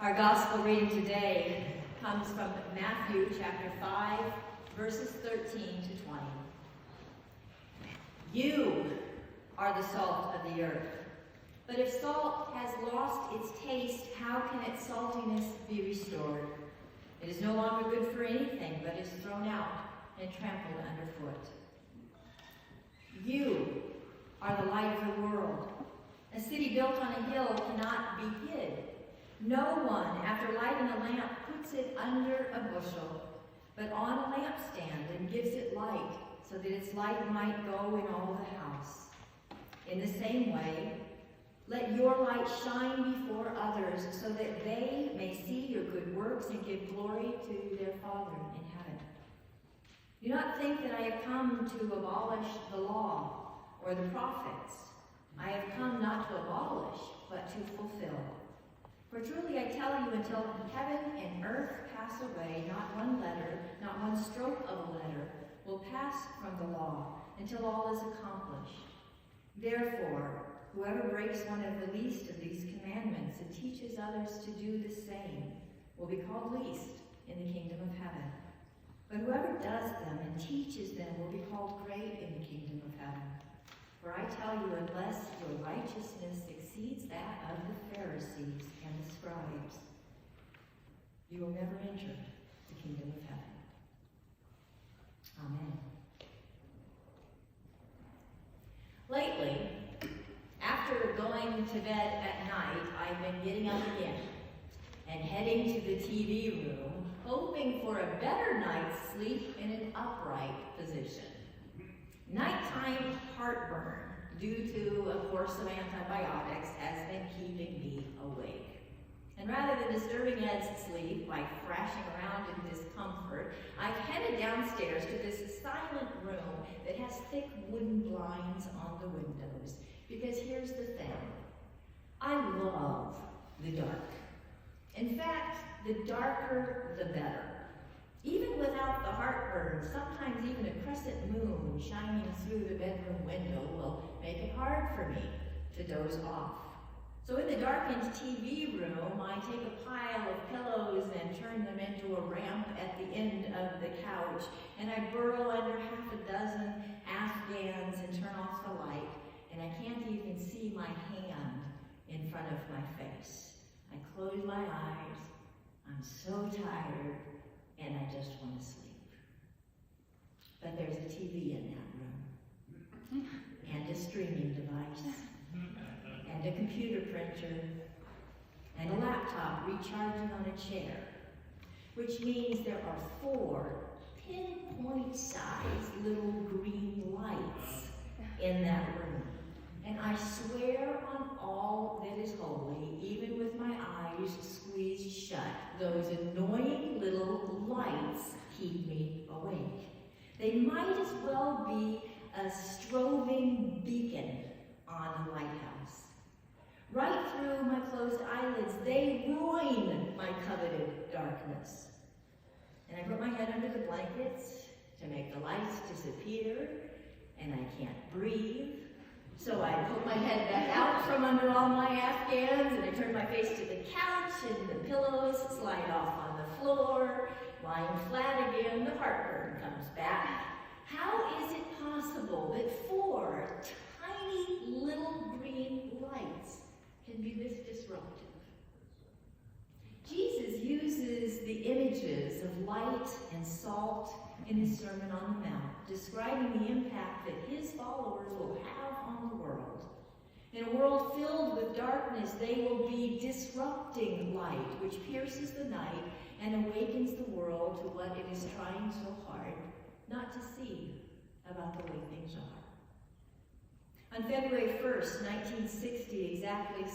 Our gospel reading today comes from Matthew chapter 5, verses 13 to 20. You are the salt of the earth. But if salt has lost its taste, how can its saltiness be restored? It is no longer good for anything, but is thrown out and trampled underfoot. You are the light of the world. A city built on a hill cannot be hid. No one, after lighting a lamp, puts it under a bushel, but on a lampstand, and gives it light, so that its light might go in all the house. In the same way, let your light shine before others, so that they may see your good works and give glory to their Father in heaven. Do not think that I have come to abolish the law or the prophets. I have come not to abolish, but to fulfill. For truly I tell you, until heaven and earth pass away, not one letter, not one stroke of a letter will pass from the law, until all is accomplished. Therefore, whoever breaks one of the least of these commandments and teaches others to do the same will be called least in the kingdom of heaven. But whoever does them and teaches them will be called great in the kingdom of heaven. For I tell you, unless your righteousness exceeds that of the Pharisees and the scribes, you will never enter the kingdom of heaven. Amen. Lately, after going to bed at night, I've been getting up again and heading to the TV room, hoping for a better night's sleep in an upright position. Nighttime heartburn, due to a course of antibiotics, has been keeping me awake. And rather than disturbing Ed's sleep by thrashing around in discomfort, I've headed downstairs to this silent room that has thick wooden blinds on the windows. Because here's the thing, I love the dark. In fact, the darker the better. Even without the heartburn, sometimes even a crescent moon shining through the bedroom window will make it hard for me to doze off. So in the darkened TV room, I take a pile of pillows and turn them into a ramp at the end of the couch, and I burrow under half a dozen Afghans and turn off the light, and I can't even see my hand in front of my face. I close my eyes, I'm so tired, and I just want to sleep. But there's a TV in that room, and a streaming device, and a computer printer, and a laptop recharging on a chair, which means there are 4 pinpoint-sized little green lights in that room. And I swear on all that is holy, even with my eyes squeezed shut, those annoying little lights keep me awake. They might as well be a strobing beacon on a lighthouse. Right through my closed eyelids, they ruin my coveted darkness. And I put my head under the blankets to make the lights disappear, and I can't breathe. So I put my head back out from under all my Afghans, and I turn my face to the couch, and the pillows slide off on the floor. Lying flat again, the heartburn comes back. How is it possible that 4 tiny little green lights can be this disruptive? Jesus uses the images of light and salt in his Sermon on the Mount, describing the impact that his followers will have on the world. In a world filled with darkness, they will be disrupting light, which pierces the night and awakens the world to what it is trying so hard not to see about the way things are. On February 1st, 1960, exactly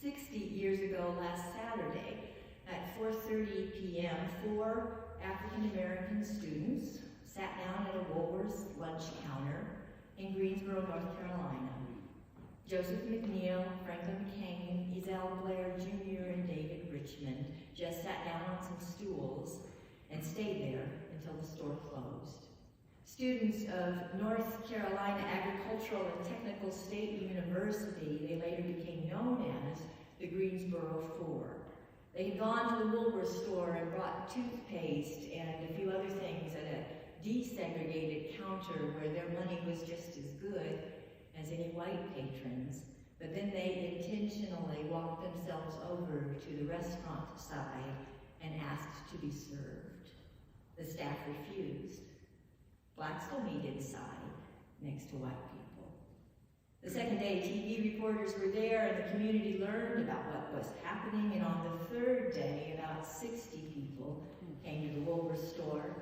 60 years ago last Saturday, at 4:30 p.m., 4 African-American students sat down at a Woolworth's lunch counter in Greensboro, North Carolina. Joseph McNeil, Franklin McCain, Ezell Blair Jr., and David Richmond just sat down on some stools and stayed there until the store closed. Students of North Carolina Agricultural and Technical State University, they later became known as the Greensboro Four. They had gone to the Woolworth store and brought toothpaste and a few other things at a desegregated counter where their money was just as good as any white patrons. But then they intentionally walked themselves over to the restaurant side and asked to be served. The staff refused. Blacks don't eat inside next to white people. The second day, TV reporters were there and the community learned about what was happening, and on the third day, about 60 people came to the Woolworth store,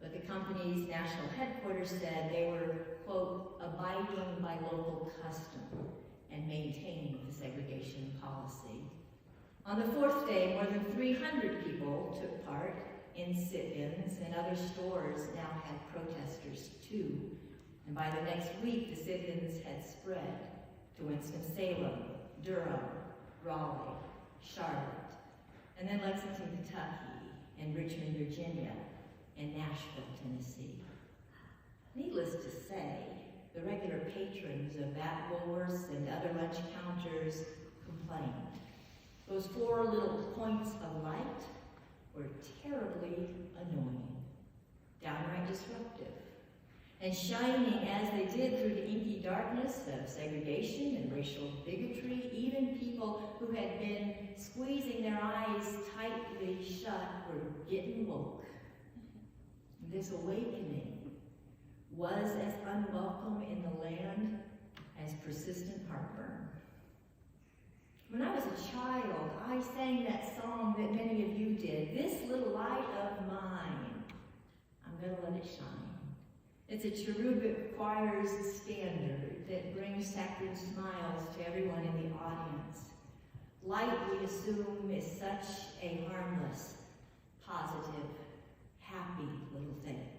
but the company's national headquarters said they were, quote, abiding by local custom and maintaining the segregation policy. On the fourth day, more than 300 people took part in sit-ins, and other stores now had protesters too. And by the next week, the sit-ins had spread to Winston-Salem, Durham, Raleigh, Charlotte, and then Lexington, Kentucky, and Richmond, Virginia, and Nashville, Tennessee. Needless to say, the regular patrons of that Woolworths and other lunch counters complained. Those 4 little points of light were terribly annoying, downright disruptive. And shining as they did through the inky darkness of segregation and racial bigotry, even people who had been squeezing their eyes tightly shut were getting woke. This awakening was as unwelcome in the land as persistent heartburn. When I was a child, I sang that song that many of you did, "This little light of mine, I'm gonna let it shine." It's a cherubic choir's standard that brings saccharine smiles to everyone in the audience. Light, we assume, is such a harmless, positive, happy little thing.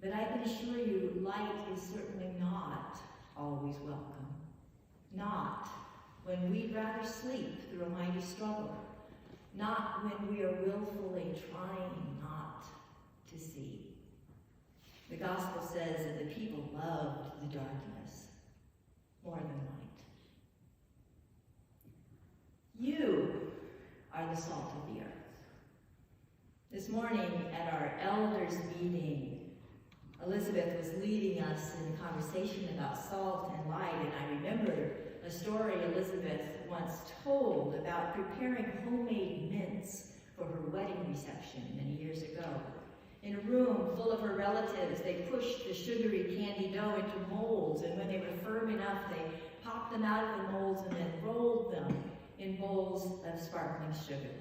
But I can assure you, light is certainly not always welcome. Not when we'd rather sleep through a mighty struggle. Not when we are willfully trying not to see. The gospel says that the people loved the darkness more than light. You are the salt of the earth. This morning at our elders meeting, Elizabeth was leading us in a conversation about salt and light, and I remembered a story Elizabeth once told about preparing homemade mints for her wedding reception many years ago. In a room full of her relatives, they pushed the sugary candy dough into molds, and when they were firm enough, they popped them out of the molds and then rolled them in bowls of sparkling sugar.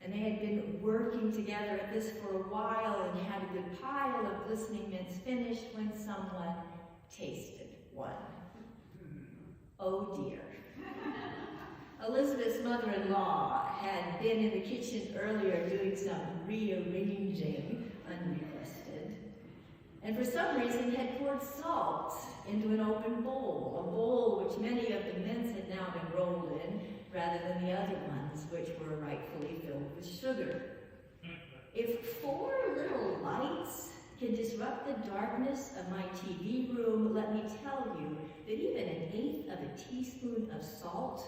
And they had been working together at this for a while and had a good pile of glistening mints finished when someone tasted one. Oh dear. Elizabeth's mother-in-law had been in the kitchen earlier doing some rearranging, unrequested, and for some reason had poured salt into an open bowl, a bowl which many of the mints had now been rolled in, rather than the other ones, which were rightfully filled with sugar. If 4 little lights can disrupt the darkness of my TV room, let me tell you that even 1/8 of a teaspoon of salt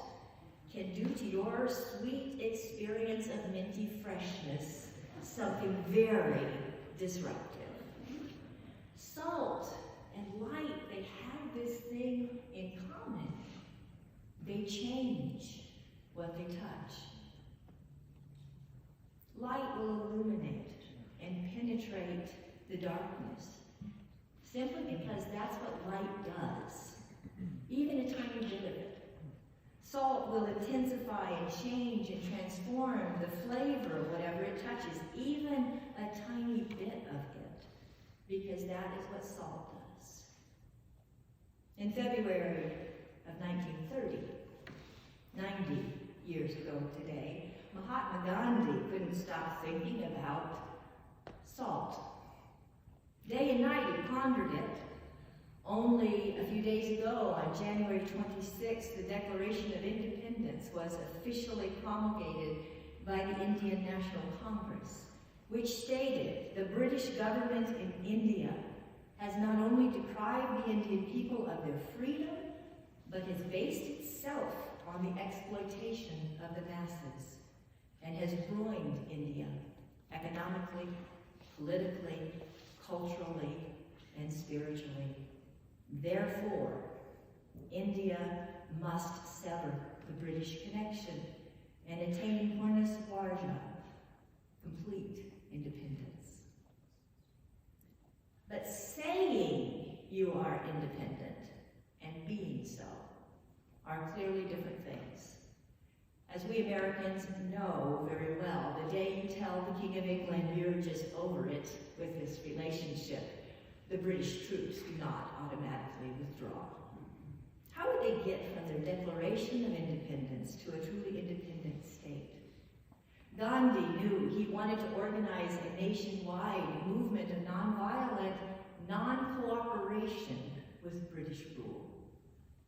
can do to your sweet experience of minty freshness something very disruptive. Salt and light, they have this thing in common. They change what they touch. Light will illuminate and penetrate the darkness, simply because that's what light does, even a tiny bit of it. Salt will intensify and change and transform the flavor of whatever it touches, even a tiny bit of it, because that is what salt does. In February of 1930, 90 years ago today, Mahatma Gandhi couldn't stop thinking about salt. Day and night he pondered it. Only a few days ago, on January 26th, the Declaration of Independence was officially promulgated by the Indian National Congress, which stated the British government in India has not only deprived the Indian people of their freedom, but has based itself on the exploitation of the masses. and has ruined India economically, politically, culturally, and spiritually. Therefore, India must sever the British connection and attain Purna Swaraj, complete independence. But saying you are independent and being so are clearly different things. As we Americans know very well, the day you tell the King of England you're just over it with this relationship, the British troops do not automatically withdraw. How would they get from their Declaration of Independence to a truly independent state? Gandhi knew he wanted to organize a nationwide movement of nonviolent non-cooperation with British rule.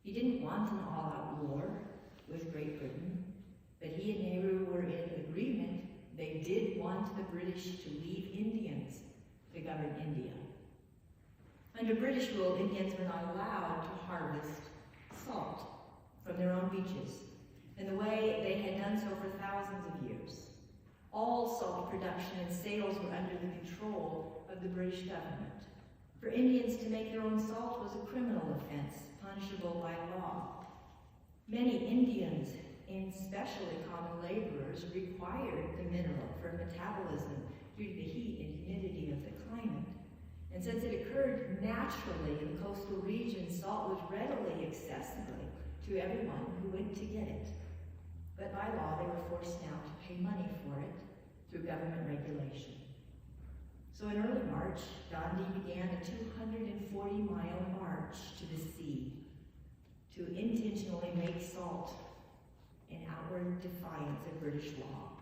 He didn't want an all-out war with Great Britain, but he and Nehru were in agreement. They did want the British to leave Indians to govern India. Under British rule, Indians were not allowed to harvest salt from their own beaches in the way they had done so for thousands of years. All salt production and sales were under the control of the British government. For Indians to make their own salt was a criminal offense, punishable by law. Many Indians, especially common laborers, required the mineral for metabolism due to the heat and humidity of the climate. And since it occurred naturally in coastal regions, salt was readily accessible to everyone who went to get it. But by law, they were forced now to pay money for it through government regulation. So in early March, Gandhi began a 240-mile march to the sea to intentionally make salt in outward defiance of British law.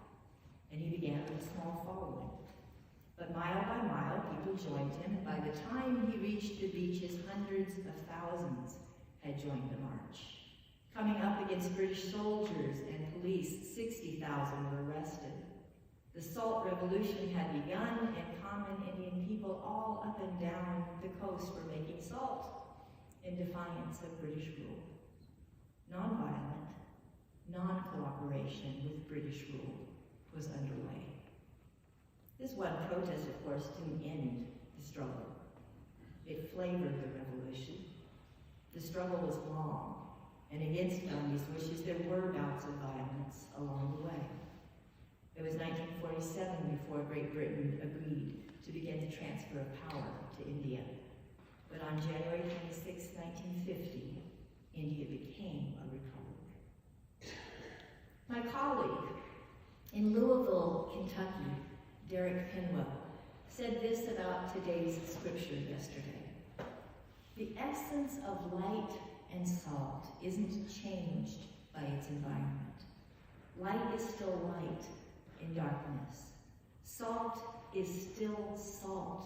And he began with a small following. But mile by mile, people joined him, and by the time he reached the beaches, hundreds of thousands had joined the march. Coming up against British soldiers and police, 60,000 were arrested. The Salt Revolution had begun, and common Indian people all up and down the coast were making salt in defiance of British rule. Nonviolent, non-cooperation with British rule was underway. This one protest, of course, didn't end the struggle. It flavored the revolution. The struggle was long, and against Gandhi's wishes, there were bouts of violence along the way. It was 1947 before Great Britain agreed to begin the transfer of power to India. But on January 26, 1950, India became a republic. My colleague in Louisville, Kentucky, Derek Penwell, said this about today's scripture yesterday. The essence of light and salt isn't changed by its environment. Light is still light in darkness. Salt is still salt,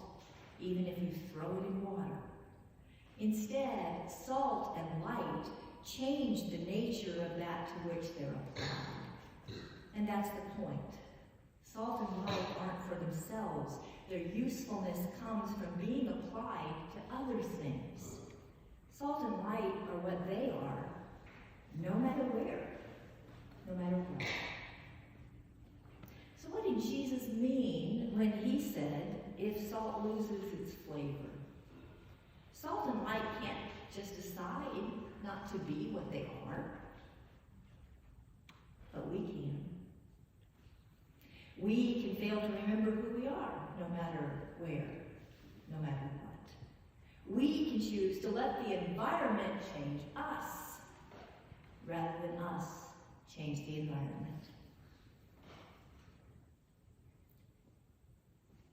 even if you throw it in water. Instead, salt and light change the nature of that to which they're applied. And that's the point. Salt and light aren't for themselves. Their usefulness comes from being applied to other things. Salt and light are what they are, no matter where, no matter what. So what did Jesus mean when he said, if salt loses its flavor? Salt and light can't just decide not to be what they are, but we can. We can fail to remember who we are, no matter where, no matter what. We can choose to let the environment change us, rather than us change the environment.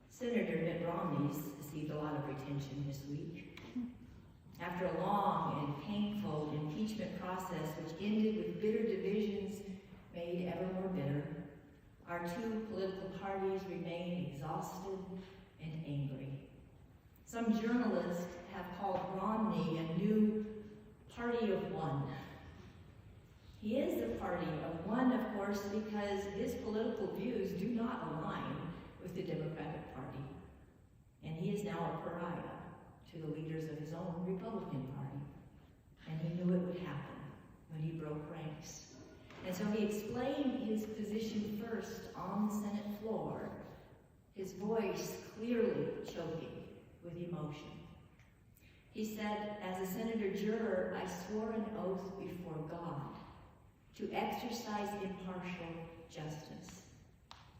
Senator Mitt Romney's received a lot of attention this week. After a long and painful impeachment process which ended with bitter divisions made ever more bitter, our two political parties remain exhausted and angry. Some journalists have called Romney a new party of one. He is the party of one, of course, because his political views do not align with the Democratic Party. And he is now a pariah to the leaders of his own Republican Party. And he knew it would happen when he broke ranks. And And so he explained his position first on the Senate floor, his voice clearly choking with emotion. He said, as a senator juror, I swore an oath before God to exercise impartial justice.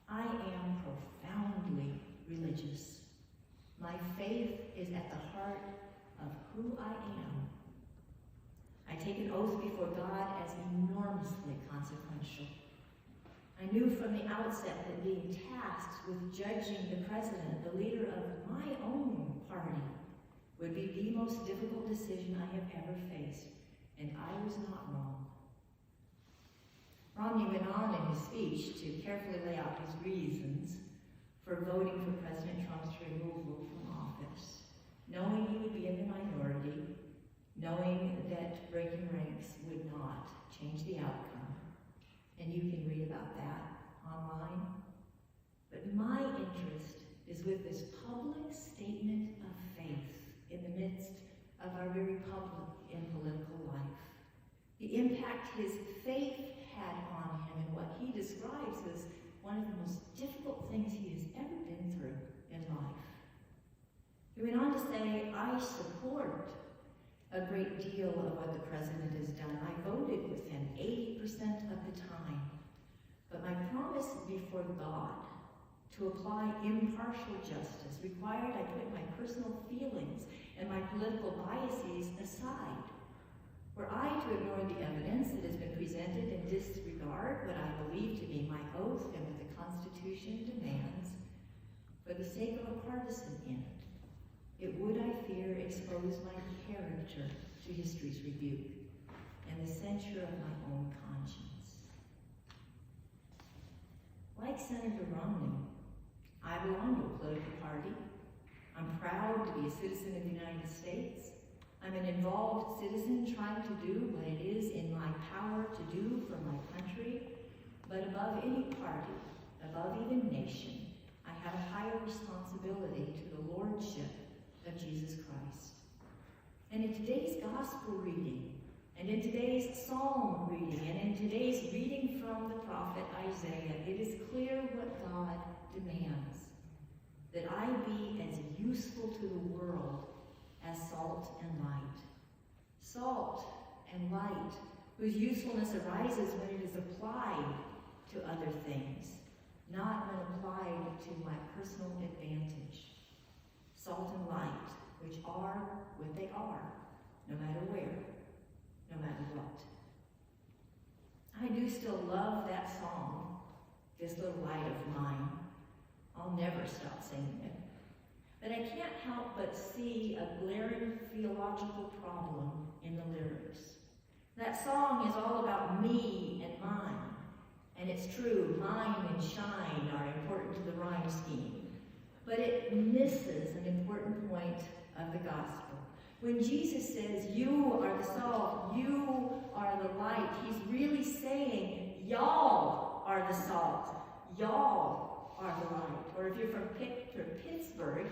I am profoundly religious. My faith is at the heart of who I am. I take an oath before God as enormously consequential. I knew from the outset that being tasked with judging the president, the leader of my own party, would be the most difficult decision I have ever faced, and I was not wrong. Romney went on in his speech to carefully lay out his reasons for voting for President Trump's removal from office, knowing he would be in the minority, knowing that breaking ranks would not change the outcome. And you can read about that online. But my interest is with this public statement of faith in the midst of our very public and political life. The impact his faith had on him and what he describes as one of the most difficult things he has ever been through in life. He went on to say, I support a great deal of what the president has done. I voted with him 80% of the time. But my promise before God to apply impartial justice required I put my personal feelings and my political biases aside. Were I to ignore the evidence that has been presented and disregard what I believe to be my oath and what the Constitution demands, for the sake of a partisan end, it would, I fear, expose my character to history's rebuke and the censure of my own conscience. Like Senator Romney, I belong to a political party. I'm proud to be a citizen of the United States. I'm an involved citizen trying to do what it is in my power to do for my country. But above any party, above even nation, I have a higher responsibility to the lordship of Jesus Christ. And in today's gospel reading, and in today's psalm reading, and in today's reading from the prophet Isaiah, it is clear what God demands, that I be as useful to the world as salt and light. Salt and light, whose usefulness arises when it is applied to other things, not when applied to my personal advantage. Salt and light, which are what they are, no matter where, no matter what. I do still love that song, This Little Light of Mine. I'll never stop singing it. But I can't help but see a glaring theological problem in the lyrics. That song is all about me and mine. And it's true, mine and shine are important to the rhyme scheme. But it misses an important point of the gospel. When Jesus says, you are the salt, you are the light, he's really saying, y'all are the salt, y'all are the light. Or if you're from Pittsburgh,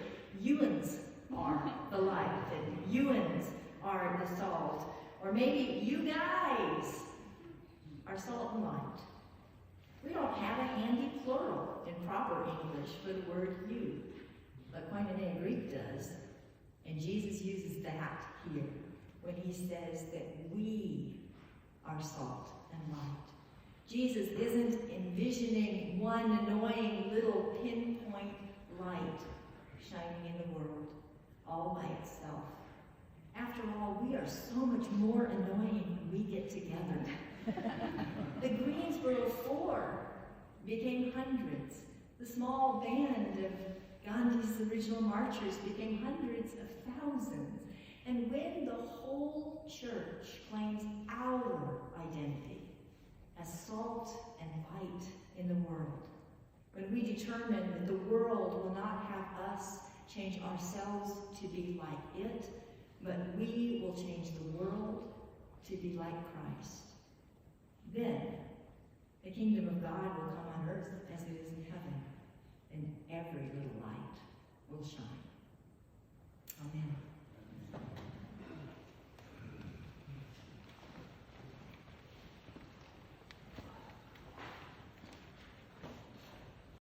Ewans are the light, and Ewans are the salt. Or maybe you guys are salt and light. We don't have a handy plural in proper English for the word you, but Koinonia Greek does. And Jesus uses that here when he says that we are salt and light. Jesus isn't envisioning one annoying little pinpoint light shining in the world all by itself. After all, we are so much more annoying when we get together. The Greensboro Four became hundreds. The small band of Gandhi's original marchers became hundreds of thousands. And when the whole church claims our identity as salt and light in the world, when we determine that the world will not have us change ourselves to be like it, but we will change the world to be like Christ, then the kingdom of God will come on earth as it is in heaven, and every little light will shine. Amen.